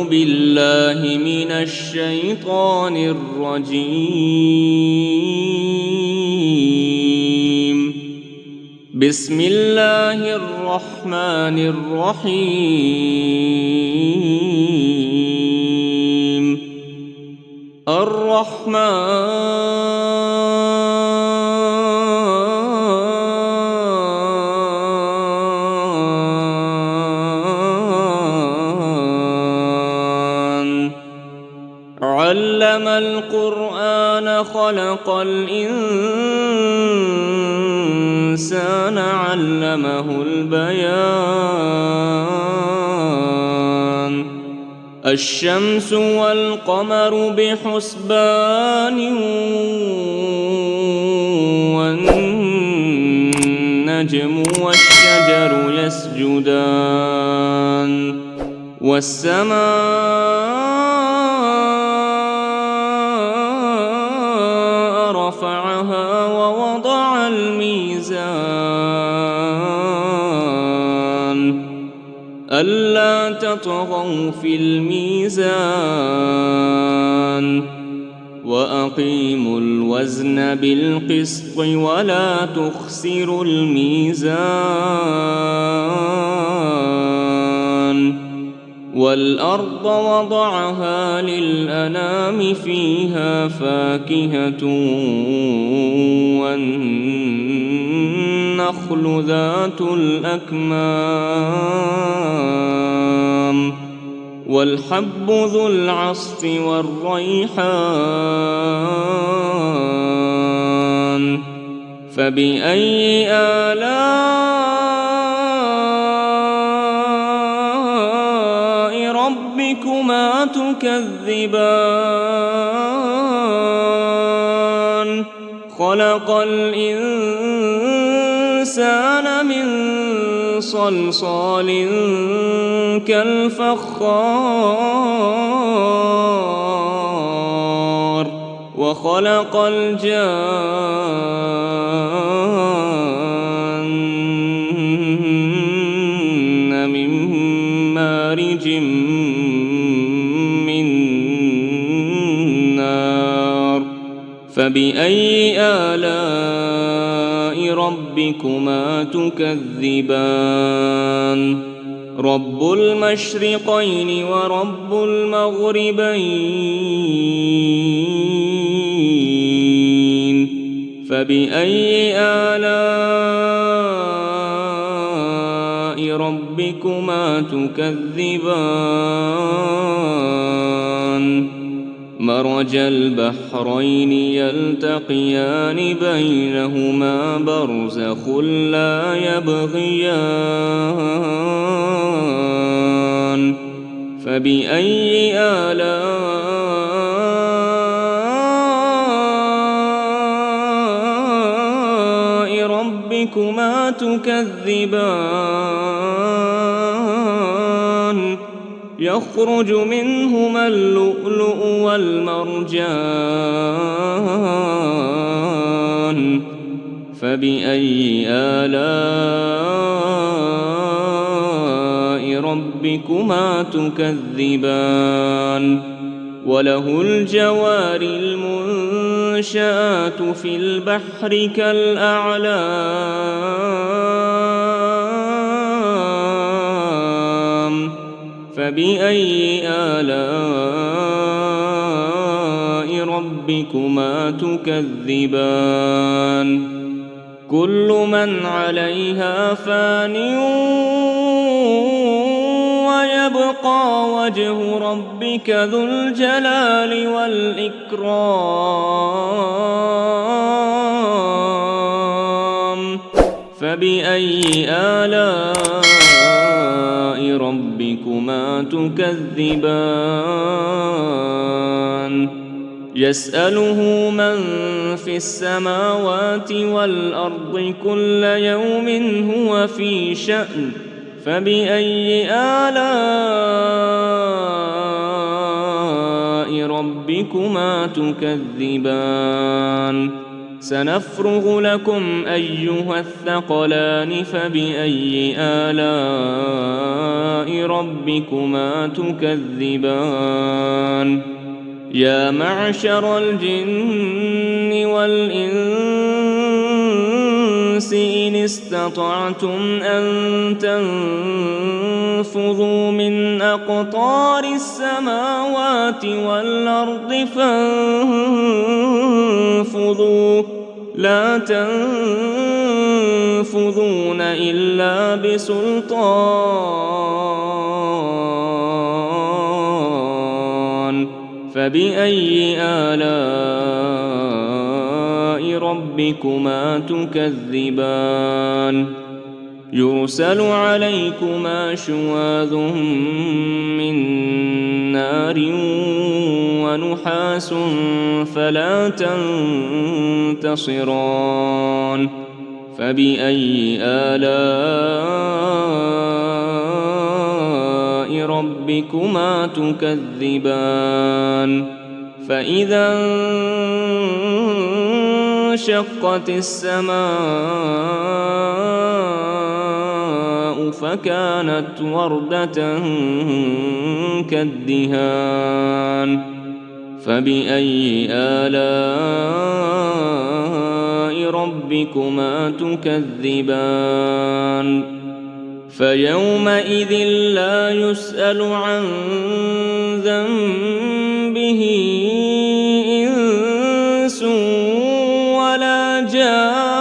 بالله من الشيطان الرجيم. بسم الله الرحمن الرحيم. علم القرآن خلق الإنسان علمه البيان. الشمس والقمر بحسبان والنجم والشجر يسجدان والسماء رفعها ووضع الميزان ألا تطغوا في الميزان وأقيموا الوزن بالقسط ولا تخسروا الميزان. والأرض وضعها للأنام فيها فاكهة والنخل ذات الأكمام والحب ذو العصف والريحان. فبأي آلاء ربكما تكذبان؟ خلق الإنسان من صلصال كالفخار وخلق الجان من مارج من نار. فبأي آلاء ربكما تكذبان؟ رب المشرقين ورب المغربين. فبأي آلاء ربكما تكذبان؟ مرج البحرين يلتقيان بينهما برزخ لا يبغيان. فبأي آلاء ربكما تكذبان؟ يخرج منهما اللؤلؤ والمرجان. فبأي آلاء ربكما تكذبان؟ وله الجوار المنشآت في البحر كالأعلام. فبأي آلاء ربكما تكذبان؟ كل من عليها فان ويبقى وجه ربك ذو الجلال والإكرام. فبأي آلاء ربكما تكذبان؟ يسأله من في السماوات والأرض كل يوم هو في شأن. فبأي آلاء ربكما تكذبان؟ سنفرغ لكم أيها الثقلان فبأي آلاء ربكما تكذبان يا معشر الجن والإنس إن استطعتم أن تنفذوا من أقطار السماوات والأرض فانفذوا لا تنفذون إلا بسلطان فبأي آلاء ربكما تكذبان يرسل عليكما شواظ من نار ونحاس فلا تنتصران فبأي آلاء ربكما تكذبان فإذا انشقت السماء فكانت وردة كالدهان فبأي آلاء ربكما تكذبان فيومئذ لا يسأل عن ذنبه إنس ولا جان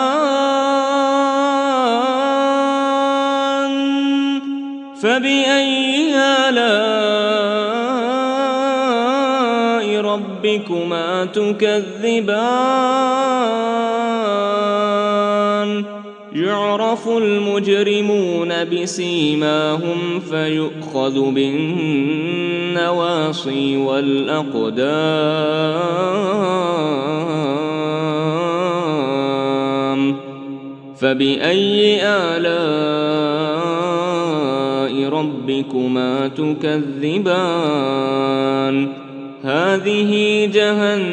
فبأي آلاء ربكما تكذبان يعرف المجرمون بسيماهم فيؤخذ بالنواصي والأقدام فبأي آلاء ربكما تكذبان هذه جهنم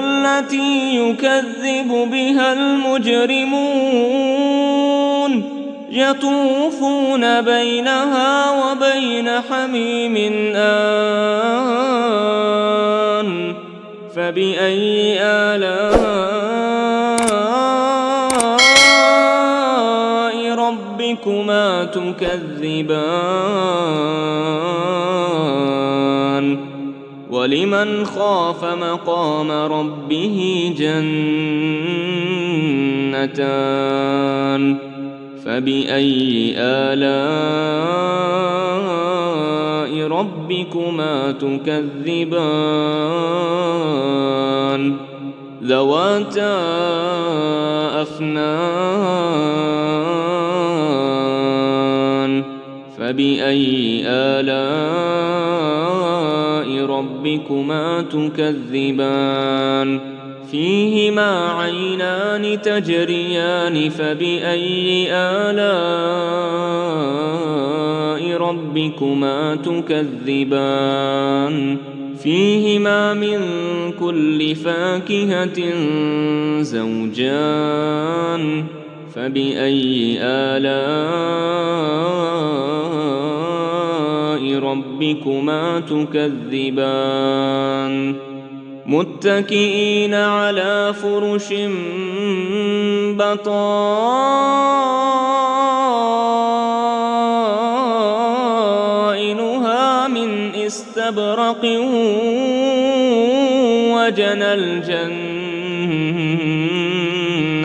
التي يكذب بها المجرمون يطوفون بينها وبين حميم آن فبأي آلاء ربكما تكذبان ولمن خاف مقام ربه جنتان فبأي آلاء ربكما تكذبان ذواتا أفنان فبأي آلاء ربكما تكذبان فيهما عينان تجريان فبأي آلاء ربكما تكذبان فيهما من كل فاكهة زوجان فبأي آلاء ربكما تكذبان متكئين على فرش بطائنها من استبرق وجنى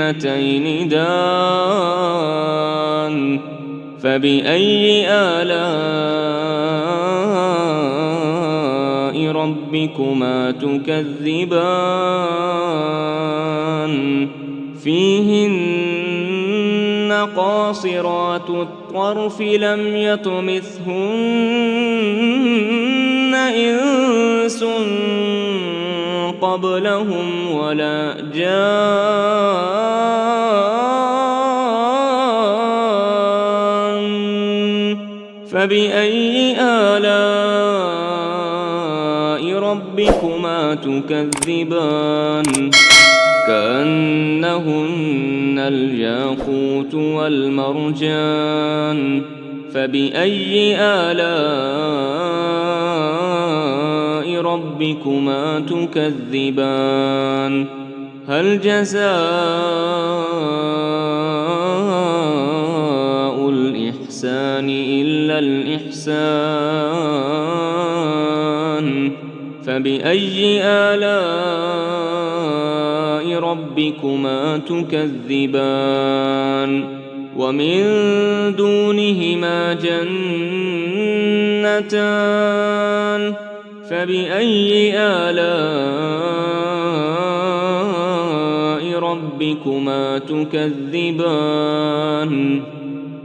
الجنتين دان فبأي آلاء ربكما تكذبان فيهن قاصرات الطرف لم يطمثهن إنس قبلهم ولا جان فبأي آلاء ربكما تكذبان كأنهن الياقوت والمرجان فبأي آلاء ربكما تكذبان هل جزاء الإحسان إلا الإحسان فبأي آلاء ربكما تكذبان ومن دونهما جنتان فبأي آلاء ربكما تكذبان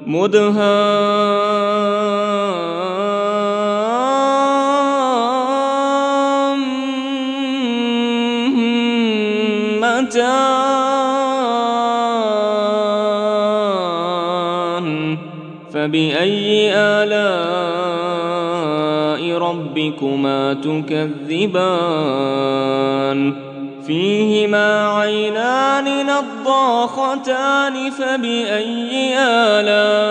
مدهامتان فبأي آلاء ربكما تكذبان فيهما عينان نضاختان فبأي آلاء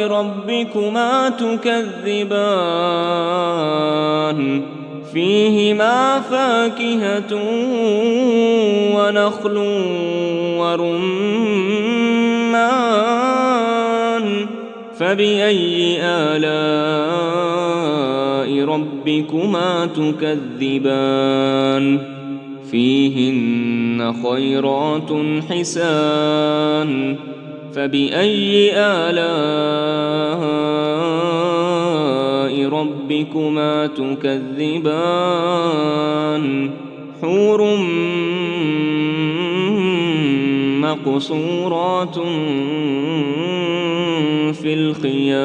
ربكما تكذبان فيهما فاكهة ونخل ورمان فبأي آلاء ربكما تكذبان فيهن خيرات حسان فبأي آلاء ربكما تكذبان حور مقصورات في الخيام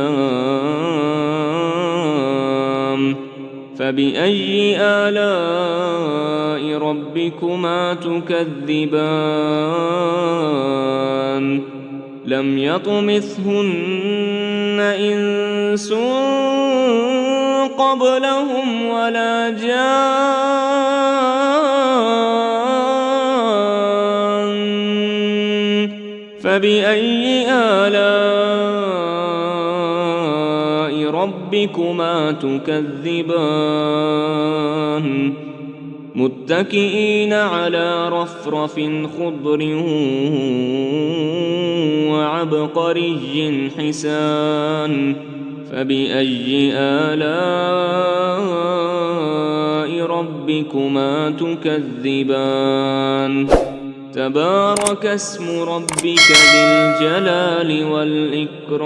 فبأي آلاء ربكما تكذبان لم يطمثهن إنس قبلهم ولا جان فبأي آلاء ربكما تكذبان متكئين على رفرف خضر وعبقري حسان فبأي آلاء ربكما تكذبان تبارك اسم ربك ذي الجلال والإكرام